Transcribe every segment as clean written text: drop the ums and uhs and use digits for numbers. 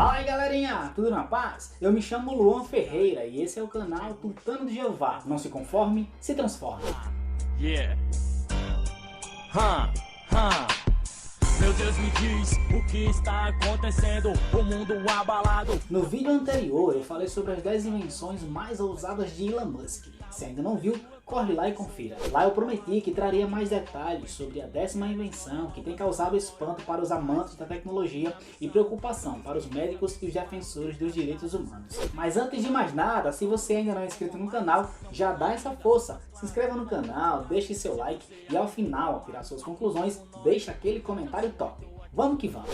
Fala aí galerinha, tudo na paz? Eu me chamo Luan Ferreira e esse é o canal Tutano de Jeová. Não se conforme, se transforme. Yeah. Meu Deus me diz o que está acontecendo, o mundo abalado. No vídeo anterior eu falei sobre as 10 invenções mais ousadas de Elon Musk. Se ainda não viu, corre lá e confira. Lá eu prometi que traria mais detalhes sobre a 10ª invenção que tem causado espanto para os amantes da tecnologia e preocupação para os médicos e os defensores dos direitos humanos. Mas antes de mais nada, se você ainda não é inscrito no canal, já dá essa força. Se inscreva no canal, deixe seu like e ao final, ao tirar suas conclusões, deixe aquele comentário top. Vamos que vamos!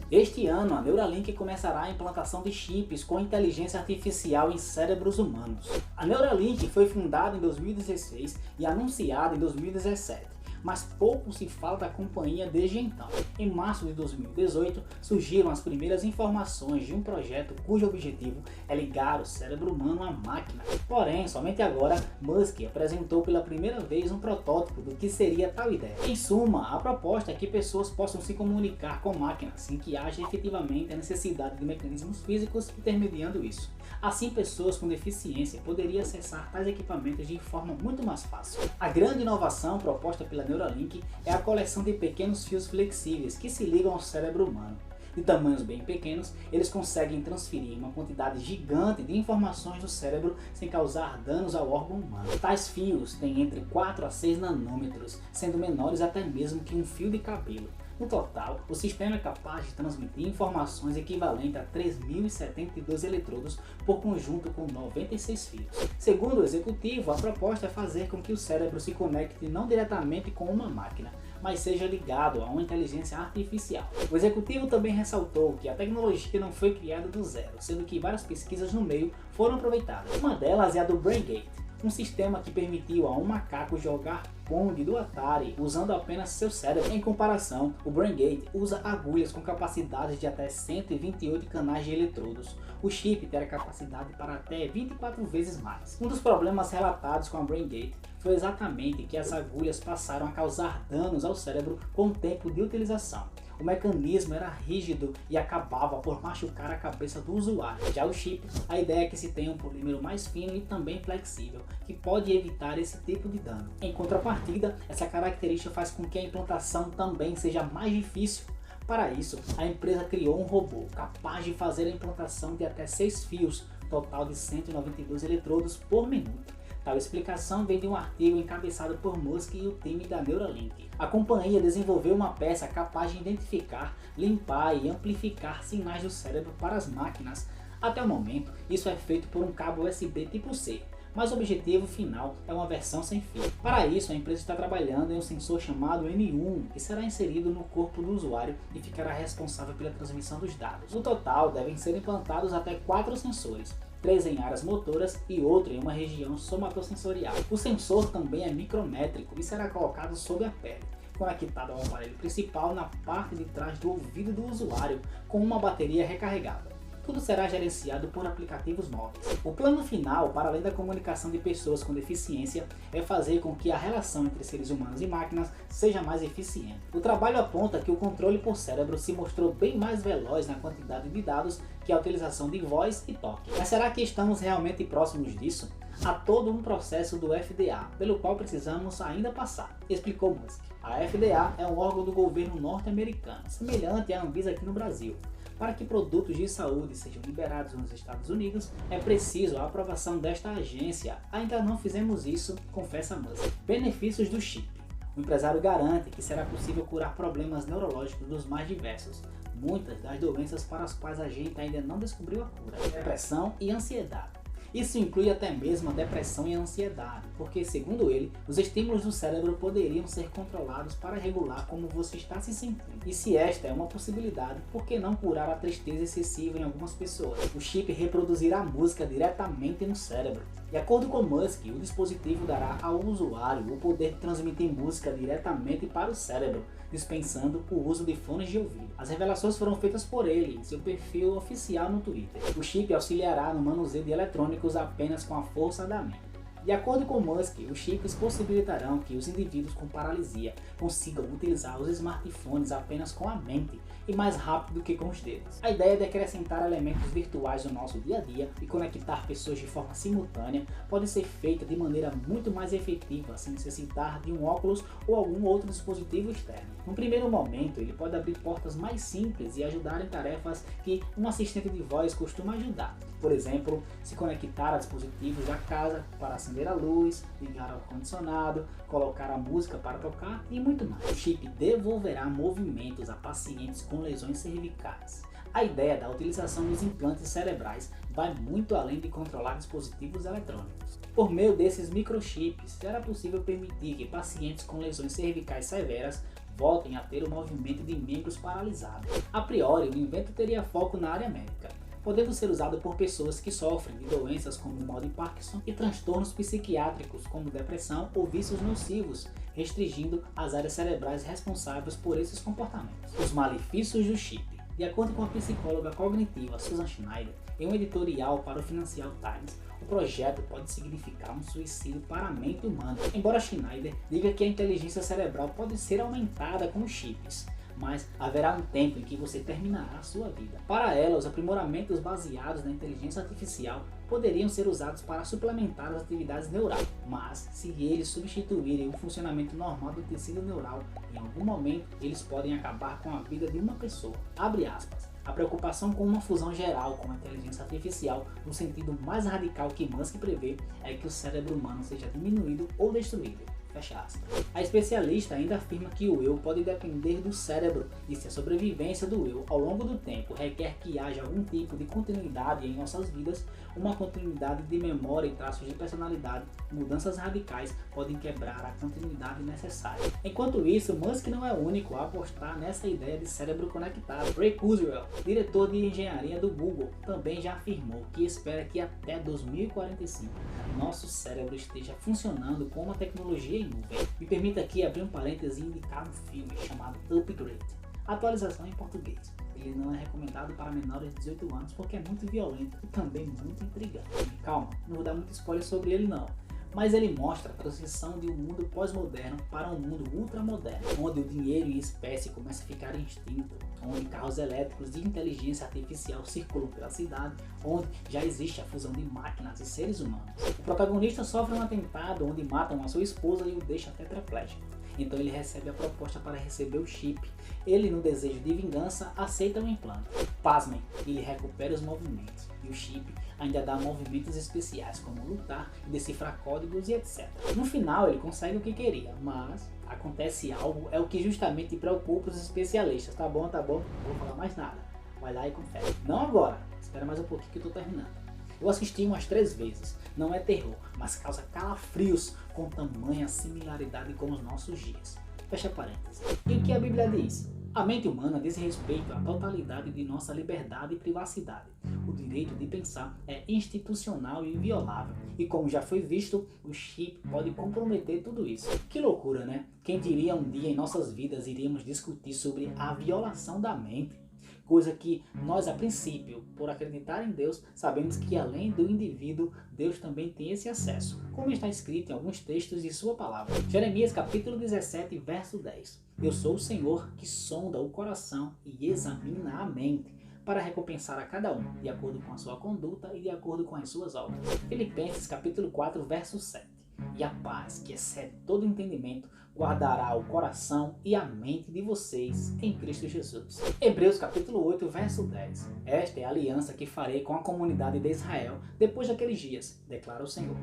Este ano, a Neuralink começará a implantação de chips com inteligência artificial em cérebros humanos. A Neuralink foi fundada em 2016 e anunciada em 2017. Mas pouco se fala da companhia desde então. Em março de 2018, surgiram as primeiras informações de um projeto cujo objetivo é ligar o cérebro humano à máquina. Porém, somente agora, Musk apresentou pela primeira vez um protótipo do que seria tal ideia. Em suma, a proposta é que pessoas possam se comunicar com máquinas sem que haja efetivamente a necessidade de mecanismos físicos intermediando isso. Assim, pessoas com deficiência poderiam acessar tais equipamentos de forma muito mais fácil. A grande inovação proposta pela Neuralink é a coleção de pequenos fios flexíveis que se ligam ao cérebro humano. De tamanhos bem pequenos, eles conseguem transferir uma quantidade gigante de informações do cérebro sem causar danos ao órgão humano. Tais fios têm entre 4 a 6 nanômetros, sendo menores até mesmo que um fio de cabelo. No total, o sistema é capaz de transmitir informações equivalentes a 3.072 eletrodos por conjunto com 96 fios. Segundo o executivo, a proposta é fazer com que o cérebro se conecte não diretamente com uma máquina, mas seja ligado a uma inteligência artificial. O executivo também ressaltou que a tecnologia não foi criada do zero, sendo que várias pesquisas no meio foram aproveitadas. Uma delas é a do BrainGate, um sistema que permitiu a um macaco jogar Pong do Atari usando apenas seu cérebro. Em comparação, o BrainGate usa agulhas com capacidades de até 128 canais de eletrodos. O chip terá capacidade para até 24 vezes mais. Um dos problemas relatados com a BrainGate foi exatamente que as agulhas passaram a causar danos ao cérebro com o tempo de utilização. O mecanismo era rígido e acabava por machucar a cabeça do usuário. Já o chip, a ideia é que se tenha um polímero mais fino e também flexível, que pode evitar esse tipo de dano. Em contrapartida, essa característica faz com que a implantação também seja mais difícil. Para isso, a empresa criou um robô capaz de fazer a implantação de até 6 fios, total de 192 eletrodos por minuto. Tal explicação vem de um artigo encabeçado por Musk e o time da Neuralink. A companhia desenvolveu uma peça capaz de identificar, limpar e amplificar sinais do cérebro para as máquinas. Até o momento, isso é feito por um cabo USB tipo C, mas o objetivo final é uma versão sem fio. Para isso, a empresa está trabalhando em um sensor chamado M1, que será inserido no corpo do usuário e ficará responsável pela transmissão dos dados. No total, devem ser implantados até 4 sensores. 3 em áreas motoras e outro em uma região somatosensorial. O sensor também é micrométrico e será colocado sob a pele, conectado ao aparelho principal na parte de trás do ouvido do usuário, com uma bateria recarregável. Tudo será gerenciado por aplicativos móveis. O plano final, para além da comunicação de pessoas com deficiência, é fazer com que a relação entre seres humanos e máquinas seja mais eficiente. O trabalho aponta que o controle por cérebro se mostrou bem mais veloz na quantidade de dados que a utilização de voz e toque. Mas será que estamos realmente próximos disso? Há todo um processo do FDA, pelo qual precisamos ainda passar, explicou Musk. A FDA é um órgão do governo norte-americano, semelhante à Anvisa aqui no Brasil. Para que produtos de saúde sejam liberados nos Estados Unidos, é preciso a aprovação desta agência. Ainda não fizemos isso, confessa Musk. Benefícios do chip. O empresário garante que será possível curar problemas neurológicos dos mais diversos, muitas das doenças para as quais a gente ainda não descobriu a cura: depressão e ansiedade. Isso inclui até mesmo a depressão e a ansiedade, porque, segundo ele, os estímulos do cérebro poderiam ser controlados para regular como você está se sentindo. E se esta é uma possibilidade, por que não curar a tristeza excessiva em algumas pessoas? O chip reproduzirá a música diretamente no cérebro. De acordo com Musk, o dispositivo dará ao usuário o poder de transmitir música diretamente para o cérebro, dispensando o uso de fones de ouvido. As revelações foram feitas por ele em seu perfil oficial no Twitter. O chip auxiliará no manuseio de eletrônicos apenas com a força da mente. De acordo com Musk, os chips possibilitarão que os indivíduos com paralisia consigam utilizar os smartphones apenas com a mente e mais rápido que com os dedos. A ideia de acrescentar elementos virtuais no nosso dia a dia e conectar pessoas de forma simultânea pode ser feita de maneira muito mais efetiva sem necessitar de um óculos ou algum outro dispositivo externo. No primeiro momento, ele pode abrir portas mais simples e ajudar em tarefas que um assistente de voz costuma ajudar. Por exemplo, se conectar a dispositivos da casa para acender a luz, ligar o ar-condicionado, colocar a música para tocar e muito mais. O chip devolverá movimentos a pacientes com lesões cervicais. A ideia da utilização dos implantes cerebrais vai muito além de controlar dispositivos eletrônicos. Por meio desses microchips, será possível permitir que pacientes com lesões cervicais severas voltem a ter o movimento de membros paralisados. A priori, o invento teria foco na área médica, podendo ser usado por pessoas que sofrem de doenças como o mal de Parkinson e transtornos psiquiátricos como depressão ou vícios nocivos, restringindo as áreas cerebrais responsáveis por esses comportamentos. Os malefícios do chip. De acordo com a psicóloga cognitiva Susan Schneider, em um editorial para o Financial Times, o projeto pode significar um suicídio para a mente humana. Embora Schneider diga que a inteligência cerebral pode ser aumentada com os chips, mas haverá um tempo em que você terminará a sua vida. Para ela, os aprimoramentos baseados na inteligência artificial poderiam ser usados para suplementar as atividades neurais, mas se eles substituírem o funcionamento normal do tecido neural, em algum momento eles podem acabar com a vida de uma pessoa. Abre aspas. A preocupação com uma fusão geral com a inteligência artificial, no sentido mais radical que Musk prevê, é que o cérebro humano seja diminuído ou destruído. Fecha aspas. A especialista ainda afirma que o eu pode depender do cérebro e se a sobrevivência do eu ao longo do tempo requer que haja algum tipo de continuidade em nossas vidas, uma continuidade de memória e traços de personalidade, mudanças radicais podem quebrar a continuidade necessária. Enquanto isso, Musk não é o único a apostar nessa ideia de cérebro conectado. Ray Kurzweil, diretor de engenharia do Google, também já afirmou que espera que até 2045 nosso cérebro esteja funcionando com uma tecnologia em nuvem. Me permita aqui abrir um parêntese e indicar um filme chamado Upgrade. Atualização em português. Ele não é recomendado para menores de 18 anos porque é muito violento e também muito intrigante. Calma, não vou dar muito spoiler sobre ele não. Mas ele mostra a transição de um mundo pós-moderno para um mundo ultramoderno, onde o dinheiro em espécie começa a ficar extinto, onde carros elétricos de inteligência artificial circulam pela cidade, onde já existe a fusão de máquinas e seres humanos. O protagonista sofre um atentado onde matam a sua esposa e o deixa tetraplégico. Então ele recebe a proposta para receber o chip. Ele, no desejo de vingança, aceita o implante. Pasmem, ele recupera os movimentos. E o chip ainda dá movimentos especiais, como lutar, decifrar códigos e etc. No final ele consegue o que queria, mas acontece algo, é o que justamente preocupa os especialistas. Tá bom, não vou falar mais nada. Vai lá e confere. Não agora, espera mais um pouquinho que eu tô terminando. Eu assisti umas 3 vezes, não é terror, mas causa calafrios com tamanha similaridade com os nossos dias. Fecha parênteses. E o que a Bíblia diz? A mente humana diz respeito à totalidade de nossa liberdade e privacidade. O direito de pensar é institucional e inviolável. E como já foi visto, o chip pode comprometer tudo isso. Que loucura, né? Quem diria um dia em nossas vidas iríamos discutir sobre a violação da mente? Coisa que nós, a princípio, por acreditar em Deus, sabemos que além do indivíduo, Deus também tem esse acesso, como está escrito em alguns textos de sua palavra. Jeremias capítulo 17, verso 10. Eu sou o Senhor que sonda o coração e examina a mente, para recompensar a cada um, de acordo com a sua conduta e de acordo com as suas obras. Filipenses capítulo 4, verso 7. E a paz, que excede todo entendimento, guardará o coração e a mente de vocês em Cristo Jesus. Hebreus capítulo 8, verso 10. Esta é a aliança que farei com a comunidade de Israel depois daqueles dias, declara o Senhor.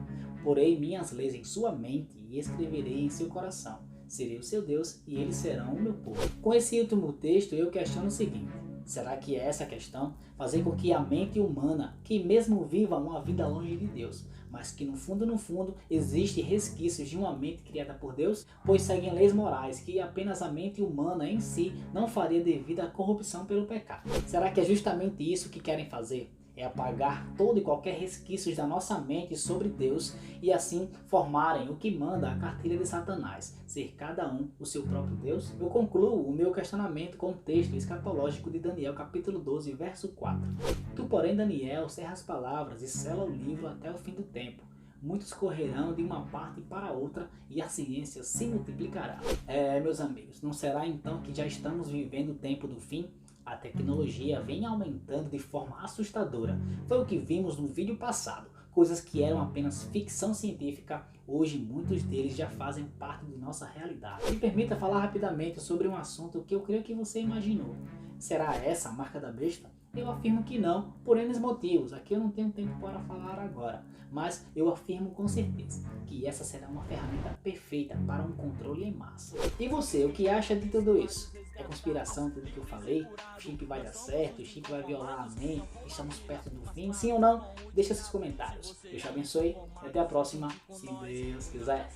Porei minhas leis em sua mente e escreverei em seu coração. Serei o seu Deus e eles serão o meu povo. Com esse último texto eu questiono o seguinte: será que é essa a questão? Fazer com que a mente humana, que mesmo viva uma vida longe de Deus, mas que no fundo existe resquícios de uma mente criada por Deus, pois seguem leis morais que apenas a mente humana em si não faria devido à corrupção pelo pecado. Será que é justamente isso que querem fazer? é apagar todo e qualquer resquícios da nossa mente sobre Deus e assim formarem o que manda a cartilha de Satanás, ser cada um o seu próprio Deus? Eu concluo o meu questionamento com o texto escatológico de Daniel capítulo 12, verso 4. Tu, porém, Daniel, cerra as palavras e sela o livro até o fim do tempo. Muitos correrão de uma parte para outra e a ciência se multiplicará. Meus amigos, não será então que já estamos vivendo o tempo do fim? A tecnologia vem aumentando de forma assustadora. Foi o que vimos no vídeo passado. Coisas que eram apenas ficção científica, hoje muitos deles já fazem parte de nossa realidade. Me permita falar rapidamente sobre um assunto que eu creio que você imaginou. Será essa a marca da besta? Eu afirmo que não, por N motivos. Aqui eu não tenho tempo para falar agora, mas eu afirmo com certeza que essa será uma ferramenta perfeita para um controle em massa. E você, o que acha de tudo isso? É conspiração tudo que eu falei? O chip vai dar certo? O chip vai violar a mente? Estamos perto do fim? Sim ou não? Deixa seus comentários. Deus te abençoe e até a próxima, se Deus quiser.